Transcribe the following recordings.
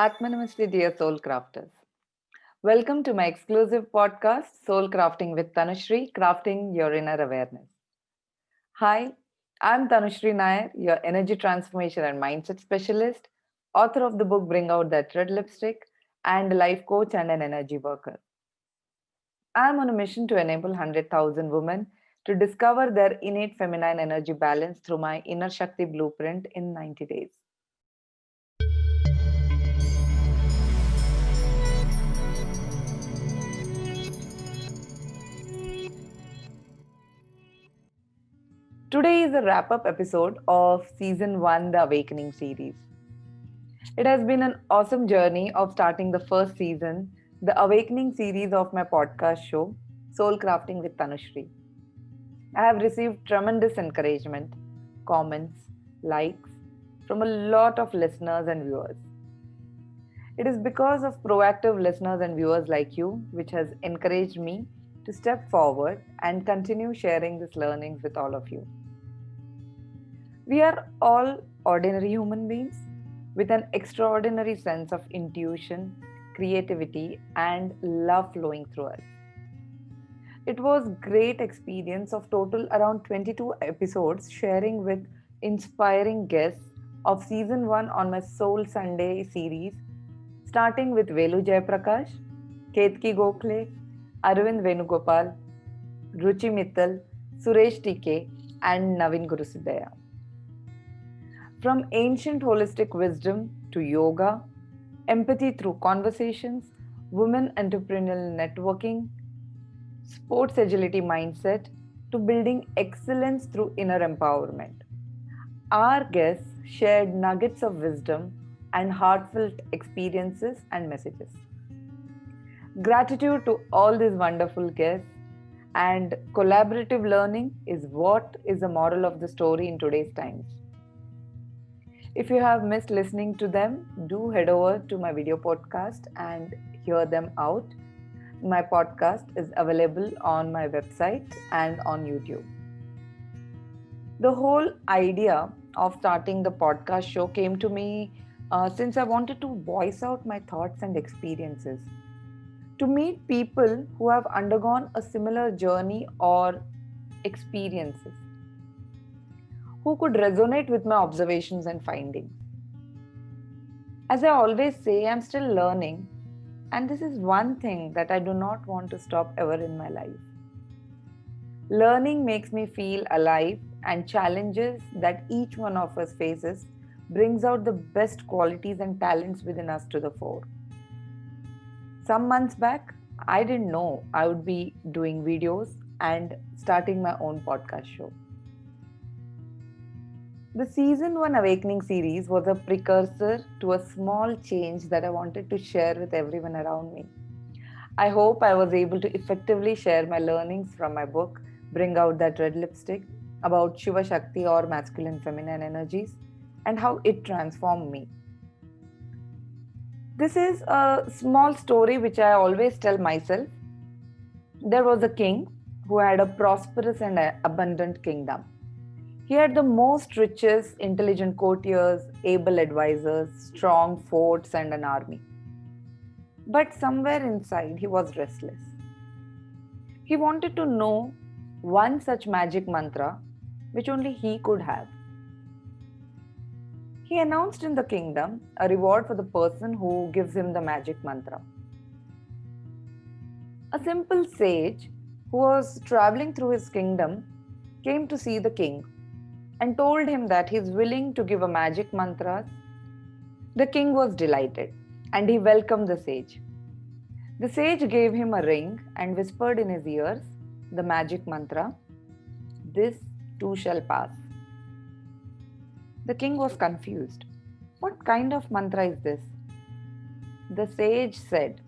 Atmanamaste, dear soul crafters. Welcome to my exclusive podcast, Soul Crafting with Tanushri, Crafting Your Inner Awareness. Hi, I'm Tanushri Nair, your energy transformation and mindset specialist, author of the book Bring Out That Red Lipstick, and a life coach and an energy worker. I'm on a mission to enable 100,000 women to discover their innate feminine energy balance through my Inner Shakti blueprint in 90 days. Today is a wrap up episode of Season 1, The Awakening series. It has been an awesome journey of starting the first season, the Awakening series of my podcast show, Soul Crafting with Tanushri. I have received tremendous encouragement, comments, likes from a lot of listeners and viewers. It is because of proactive listeners and viewers like you which has encouraged me to step forward and continue sharing these learnings with all of you. We are all ordinary human beings with an extraordinary sense of intuition, creativity, and love flowing through us. It was great experience of total around 22 episodes sharing with inspiring guests of season 1 on my Soul Sunday series, starting with Velu Jayaprakash, Ketki Gokhale, Arvind Venugopal, Ruchi Mittal, Suresh TK, and Navin Gurusidaya. From ancient holistic wisdom to yoga, empathy through conversations, women entrepreneurial networking, sports agility mindset, to building excellence through inner empowerment. Our guests shared nuggets of wisdom and heartfelt experiences and messages. Gratitude to all these wonderful guests, and collaborative learning is what is the moral of the story in today's times. If you have missed listening to them, do head over to my video podcast and hear them out. My podcast is available on my website and on YouTube. The whole idea of starting the podcast show came to me since I wanted to voice out my thoughts and experiences, to meet people who have undergone a similar journey or experiences, who could resonate with my observations and findings. As I always say, I'm still learning, and this is one thing that I do not want to stop ever in my life. Learning makes me feel alive, and challenges that each one of us faces brings out the best qualities and talents within us to the fore. Some months back, I didn't know I would be doing videos and starting my own podcast show. The season 1 Awakening series was a precursor to a small change that I wanted to share with everyone around me. I hope I was able to effectively share my learnings from my book, Bring Out That Red Lipstick, about Shiva Shakti or masculine feminine energies and how it transformed me. This is a small story which I always tell myself. There was a king who had a prosperous and abundant kingdom. He had the most riches, intelligent courtiers, able advisors, strong forts, and an army. But somewhere inside, he was restless. He wanted to know one such magic mantra which only he could have. He announced in the kingdom a reward for the person who gives him the magic mantra. A simple sage who was traveling through his kingdom came to see the king and told him that he is willing to give a magic mantra. The king was delighted and he welcomed the sage. The sage gave him a ring and whispered in his ears the magic mantra, "This too shall pass." The king was confused. What kind of mantra is this? The sage said,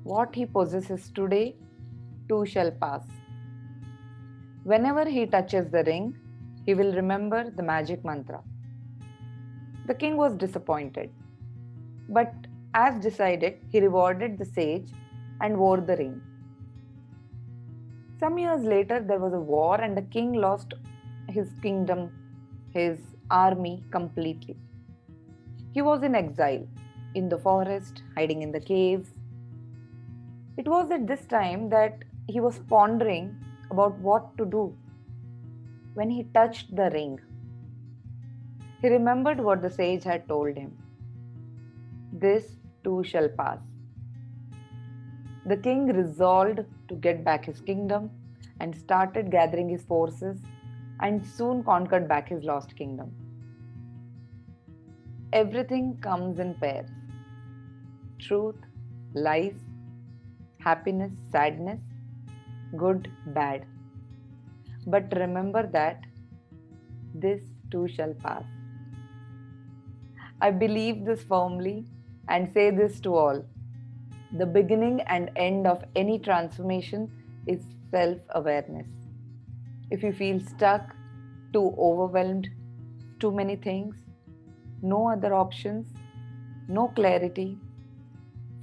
"What he possesses today too shall pass. Whenever he touches the ring, he will remember the magic mantra." The king was disappointed, but as decided, he rewarded the sage and wore the ring. Some years later, there was a war, and the king lost his kingdom, his army completely. He was in exile. in the forest, hiding in the caves. It was at this time that he was pondering about what to do when he touched the ring. He remembered what the sage had told him: "This too shall pass." The king resolved to get back his kingdom and started gathering his forces and soon conquered back his lost kingdom. Everything comes in pairs: truth, lies, happiness, sadness, good, bad. But remember that this too shall pass. I believe this firmly and say this to all. The beginning and end of any transformation is self awareness. If you feel stuck, too overwhelmed, too many things, no other options, no clarity,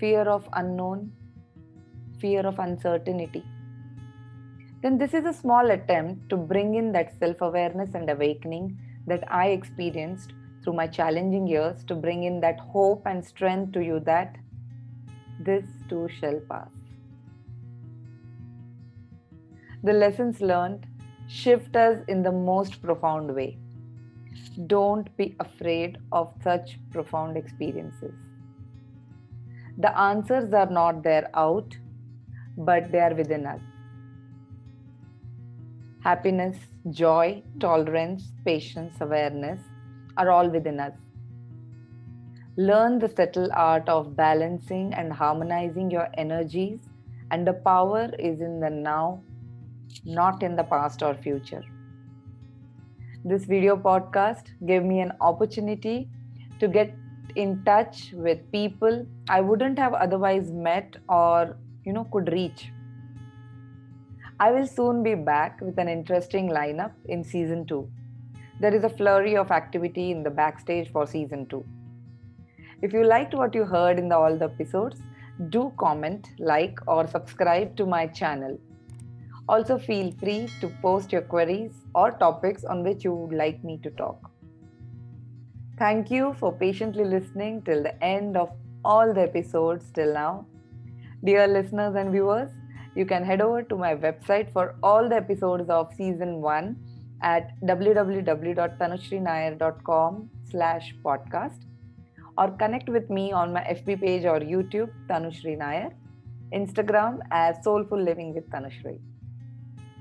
fear of unknown, fear of uncertainty, then this is a small attempt to bring in that self awareness and awakening that I experienced through my challenging years, to bring in that hope and strength to you that this too shall pass. The lessons learned shift us in the most profound way. Don't be afraid of such profound experiences. The answers are not there out, but they are within us. Happiness, joy, tolerance, patience, awareness are all within us. Learn the subtle art of balancing and harmonizing your energies, and the power is in the now, not in the past or future. This video podcast gave me an opportunity to get in touch with people I wouldn't have otherwise met or could reach. I will soon be back with an interesting lineup in season 2. There is a flurry of activity in the backstage for season 2. If you liked what you heard in all the episodes, do comment, like, or subscribe to my channel. Also, feel free to post your queries or topics on which you would like me to talk. Thank you for patiently listening till the end of all the episodes till now. Dear listeners and viewers, you can head over to my website for all the episodes of season 1 at www.tanushrinair.com/podcast, or connect with me on my FB page or YouTube, Tanushri Nair, Instagram as Soulful Living with Tanushri.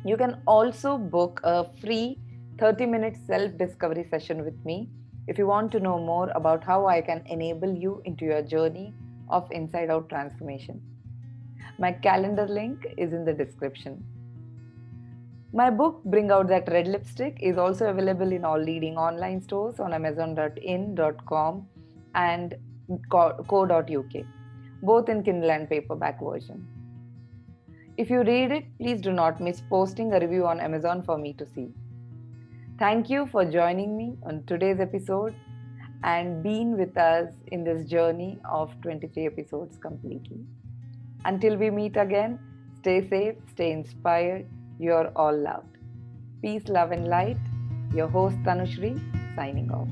You can also book a free 30-minute self-discovery session with me if you want to know more about how I can enable you into your journey of inside-out transformation. My calendar link is in the description. My book, Bring Out That Red Lipstick, is also available in all leading online stores on amazon.in.com and co.uk, both in Kindle and paperback version. If you read it, please do not miss posting a review on Amazon for me to see. Thank you for joining me on today's episode and being with us in this journey of 23 episodes completely. Until we meet again, stay safe, stay inspired. You're all loved. Peace, love, and light. Your host Tanushri, signing off.